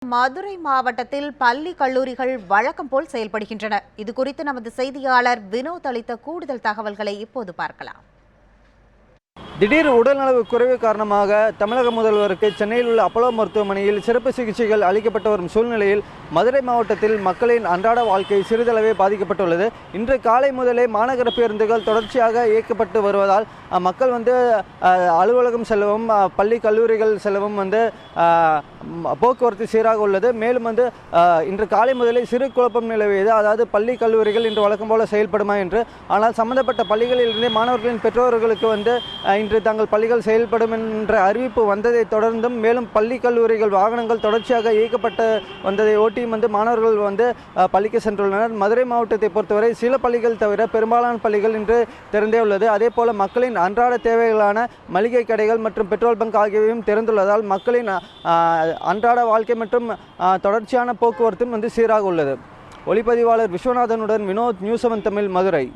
மதுரை மாவட்டத்தில் பள்ளி கல்லூரிகள் வழக்கம் போல் செயல்படுகின்றன. இது குறித்து நமது செய்தியாளர் வினோத் அளித்த கூடுதல் தகவல்களை இப்போது பார்க்கலாம். திடீர் உடல்நலவு குறைவு காரணமாக தமிழக முதல்வருக்கு சென்னையில் உள்ள அப்போலோ மருத்துவமனையில் சிறப்பு சிகிச்சைகள் அளிக்கப்பட்டு வரும் சூழ்நிலையில் மதுரை மாவட்டத்தில் மக்களின் அன்றாட வாழ்க்கை சிறிதளவே பாதிக்கப்பட்டுள்ளது. இன்று காலை முதலே மாநகர பேருந்துகள் தொடர்ச்சியாக இயக்கப்பட்டு வருவதால் மக்கள் அலுவலகம் செல்லவும் பள்ளி கல்லூரிகள் செல்லவும் போக்குவரத்து சீராக உள்ளது. மேலும் இன்று காலை முதலே சிறு குழப்பம் நிலவியது. அதாவது பள்ளி கல்லூரிகள் இன்று வழக்கம் போல செயல்படுமா என்று. ஆனால் சம்பந்தப்பட்ட பள்ளிகளிலிருந்தே மாணவர்களின் பெற்றோர்களுக்கு இன்று தங்கள் பள்ளிகள் செயல்படும் என்ற அறிவிப்பு வந்ததை தொடர்ந்தும் மேலும் பள்ளி கல்லூரிகள் வாகனங்கள் தொடர்ச்சியாக இயக்கப்பட்டு வந்ததை ஓட்டியும் மாணவர்கள் பள்ளிக்கு சென்றுள்ளனர். மதுரை மாவட்டத்தை பொறுத்தவரை சில பள்ளிகள் தவிர பெரும்பாலான பள்ளிகள் இன்று திறந்தே உள்ளது. அதே போல மக்களின் அன்றாட தேவைகளான மளிகை கடைகள் மற்றும் பெட்ரோல் பங்க் ஆகியவையும் திறந்துள்ளதால் மக்களின் அன்றாட வாழ்க்கை மற்றும் தொடர்ச்சியான போக்குவரத்தும் சீராக உள்ளது. ஒளிப்பதிவாளர் விஸ்வநாதனுடன் வினோத், நியூஸ் 7 தமிழ், மதுரை.